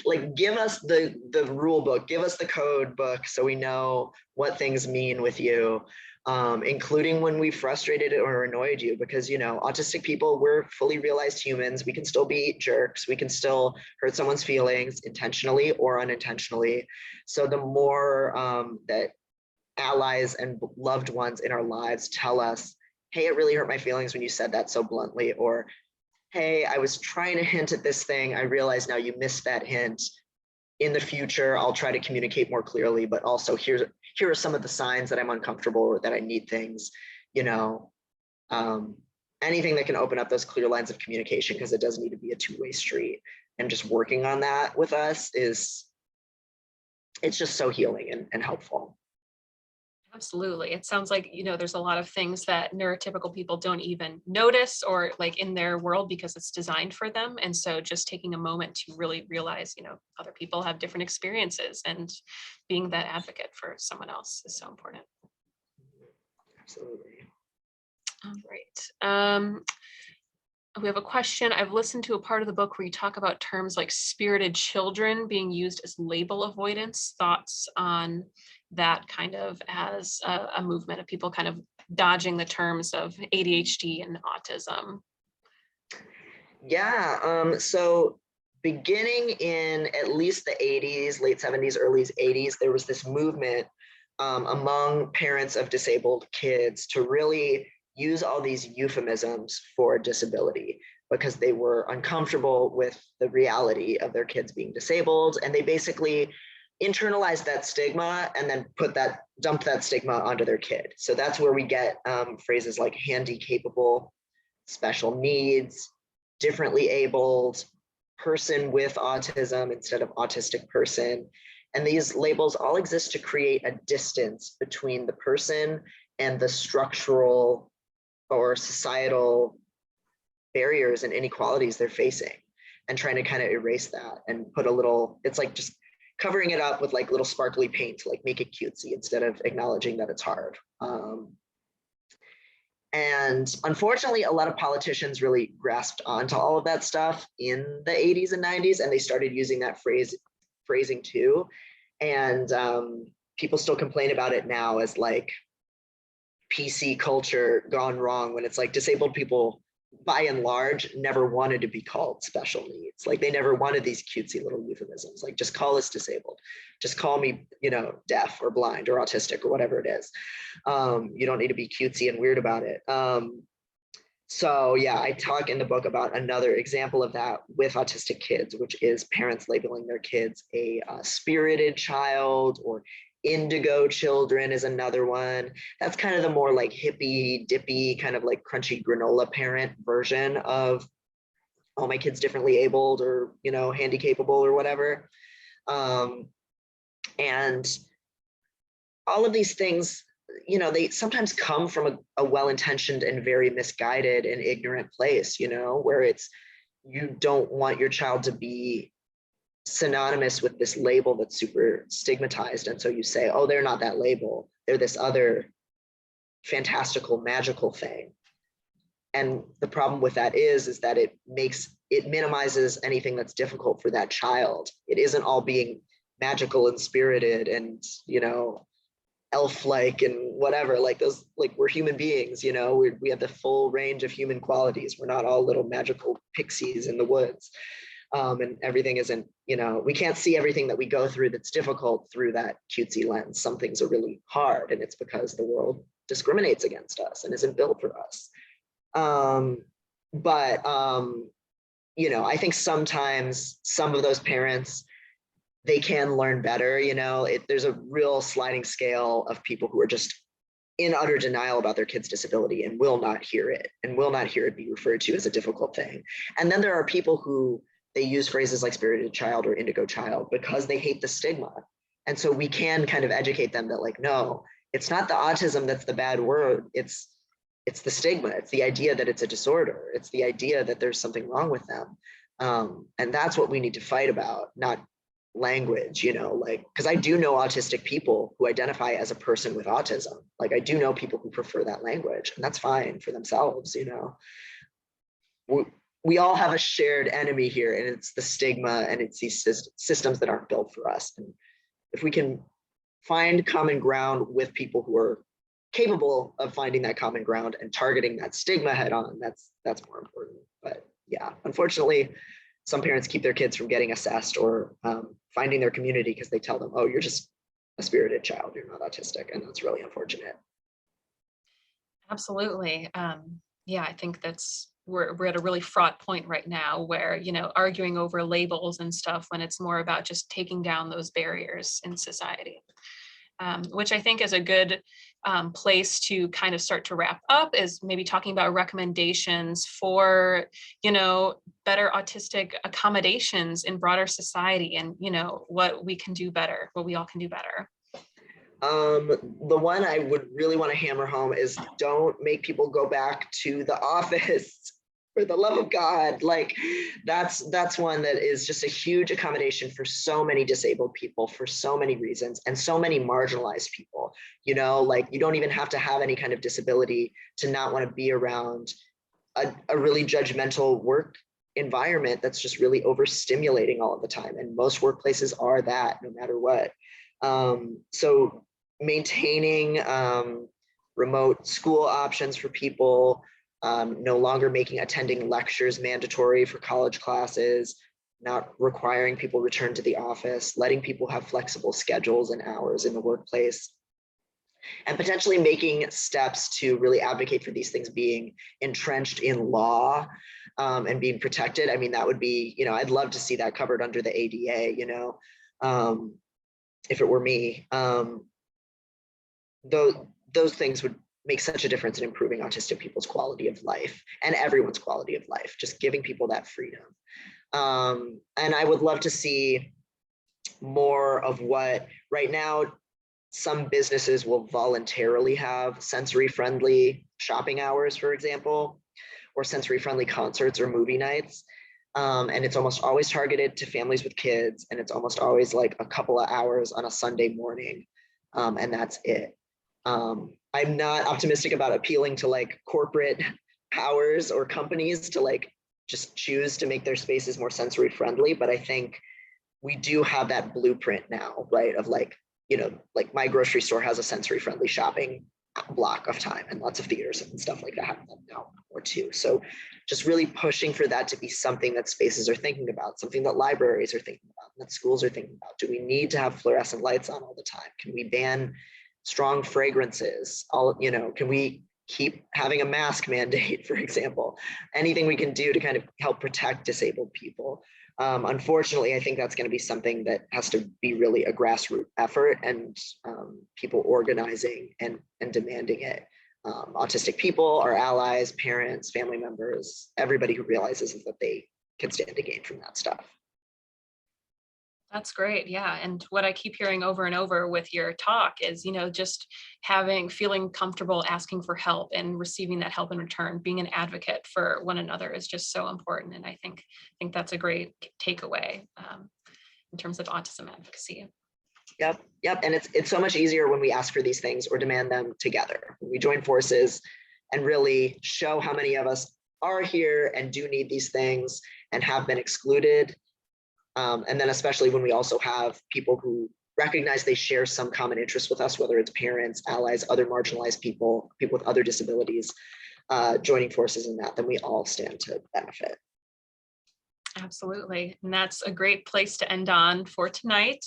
like, give us the rule book, give us the code book so we know what things mean with you, including when we frustrated or annoyed you, because autistic people, we're fully realized humans. We can still be jerks. We can still hurt someone's feelings intentionally or unintentionally. So the more that allies and loved ones in our lives tell us, hey, it really hurt my feelings when you said that so bluntly, or hey, I was trying to hint at this thing, I realize now you missed that hint. In the future, I'll try to communicate more clearly, but also here are some of the signs that I'm uncomfortable or that I need things, anything that can open up those clear lines of communication, because it does need to be a two-way street. And just working on that with us it's just so healing and helpful. Absolutely. It sounds like, there's a lot of things that neurotypical people don't even notice or like in their world because it's designed for them. And so just taking a moment to really realize, other people have different experiences, and being that advocate for someone else is so important. Absolutely. All right. We have a question. I've listened to a part of the book where you talk about terms like spirited children being used as label avoidance. Thoughts on that kind of as a movement of people kind of dodging the terms of ADHD and autism? Yeah, so beginning in at least the 80s, late 70s, early 80s, there was this movement among parents of disabled kids to really use all these euphemisms for disability, because they were uncomfortable with the reality of their kids being disabled. And they basically internalized that stigma and then dumped that stigma onto their kid. So that's where we get phrases like handy capable, special needs, differently abled, person with autism instead of autistic person. And these labels all exist to create a distance between the person and the structural or societal barriers and inequalities they're facing, and trying to kind of erase that and put it's like just covering it up with like little sparkly paint to like make it cutesy instead of acknowledging that it's hard. And unfortunately, a lot of politicians really grasped onto all of that stuff in the 80s and 90s, and they started using that phrasing too. And people still complain about it now as like PC culture gone wrong, when it's like disabled people by and large never wanted to be called special needs. Like they never wanted these cutesy little euphemisms, like just call us disabled, just call me deaf or blind or autistic or whatever it is. You don't need to be cutesy and weird about it. So yeah, I talk in the book about another example of that with autistic kids, which is parents labeling their kids a spirited child, or indigo children is another one. That's kind of the more like hippie dippy kind of like crunchy granola parent version of, oh, my kid's differently abled or handy capable or whatever. And all of these things, they sometimes come from a well-intentioned and very misguided and ignorant place, where you don't want your child to be synonymous with this label that's super stigmatized. And so you say, oh, they're not that label, they're this other fantastical, magical thing. And the problem with that is that it minimizes anything that's difficult for that child. It isn't all being magical and spirited and, elf-like and whatever, like those, like we're human beings, you know, we have the full range of human qualities. We're not all little magical pixies in the woods. And everything isn't, you know, we can't see everything that we go through that's difficult through that cutesy lens. Some things are really hard, and it's because the world discriminates against us and isn't built for us. You know, I think sometimes some of those parents, they can learn better, you know, there's a real sliding scale of people who are just in utter denial about their kid's disability and will not hear it be referred to as a difficult thing. And then there are people who they use phrases like spirited child or indigo child because they hate the stigma. And so we can kind of educate them that, like, no, it's not the autism that's the bad word. It's the stigma. It's the idea that it's a disorder. It's the idea that there's something wrong with them. And that's what we need to fight about, not language, you know, like, because I do know autistic people who identify as a person with autism. Like, I do know people who prefer that language, and that's fine for themselves, you know. We all have a shared enemy here, and it's the stigma, and it's these systems that aren't built for us. And if we can find common ground with people who are capable of finding that common ground and targeting that stigma head on, that's more important. But yeah, unfortunately, some parents keep their kids from getting assessed or finding their community because they tell them, oh, you're just a spirited child, you're not autistic. And that's really unfortunate. Absolutely. Yeah, I think we're at a really fraught point right now where, you know, arguing over labels and stuff when it's more about just taking down those barriers in society. Which I think is a good place to kind of start to wrap up, is maybe talking about recommendations for, you know, better autistic accommodations in broader society, and, you know, what we can do better, what we all can do better. The one I would really want to hammer home is don't make people go back to the office. For the love of God, like that's one that is just a huge accommodation for so many disabled people for so many reasons, and so many marginalized people, you know, like you don't even have to have any kind of disability to not want to be around a really judgmental work environment that's just really overstimulating all of the time. And most workplaces are that, no matter what. So maintaining remote school options for people, no longer making attending lectures mandatory for college classes, not requiring people return to the office, letting people have flexible schedules and hours in the workplace, and potentially making steps to really advocate for these things being entrenched in law and being protected. I mean, that would be, you know, I'd love to see that covered under the ADA, you know, if it were me. Those things would make such a difference in improving autistic people's quality of life and everyone's quality of life, just giving people that freedom. And I would love to see more of what right now some businesses will voluntarily have sensory-friendly shopping hours, for example, or sensory-friendly concerts or movie nights. And it's almost always targeted to families with kids, and it's almost always like a couple of hours on a Sunday morning, and that's it. I'm not optimistic about appealing to like corporate powers or companies to like just choose to make their spaces more sensory friendly, but I think we do have that blueprint now, right? Of like, you know, like my grocery store has a sensory friendly shopping block of time, and lots of theaters and stuff like that have them now or two. So just really pushing for that to be something that spaces are thinking about, something that libraries are thinking about, that schools are thinking about. Do we need to have fluorescent lights on all the time? Can we ban strong fragrances? You know, can we keep having a mask mandate, for example? Anything we can do to kind of help protect disabled people. Unfortunately, I think that's going to be something that has to be really a grassroots effort, and people organizing and demanding it. Autistic people, our allies, parents, family members, everybody who realizes that they can stand to gain from that stuff. That's great. Yeah. And what I keep hearing over and over with your talk is, you know, just feeling comfortable asking for help and receiving that help in return. Being an advocate for one another is just so important. And I think that's a great takeaway in terms of autism advocacy. Yep. And it's so much easier when we ask for these things or demand them together. When we join forces and really show how many of us are here and do need these things and have been excluded. And then especially when we also have people who recognize they share some common interests with us, whether it's parents, allies, other marginalized people, people with other disabilities, joining forces in that, then we all stand to benefit. Absolutely. And that's a great place to end on for tonight.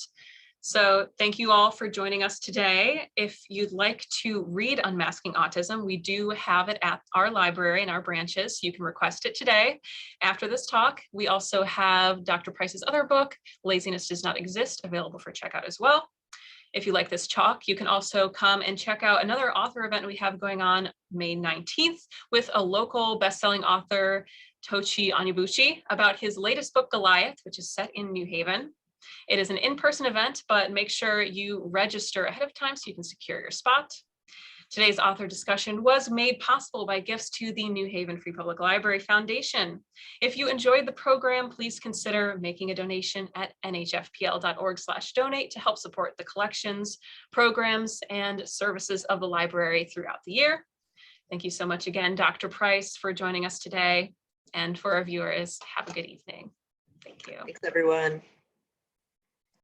So thank you all for joining us today. If you'd like to read Unmasking Autism, we do have it at our library in our branches. You can request it today after this talk. We also have Dr. Price's other book, Laziness Does Not Exist, available for checkout as well. If you like this talk, you can also come and check out another author event we have going on May 19th with a local best-selling author, Tochi Onyebuchi, about his latest book, Goliath, which is set in New Haven. It is an in-person event, but make sure you register ahead of time so you can secure your spot. Today's author discussion was made possible by gifts to the New Haven Free Public Library Foundation. If you enjoyed the program, please consider making a donation at nhfpl.org/donate to help support the collections, programs, and services of the library throughout the year. Thank you so much again, Dr. Price, for joining us today. And for our viewers, have a good evening. Thank you. Thanks, everyone.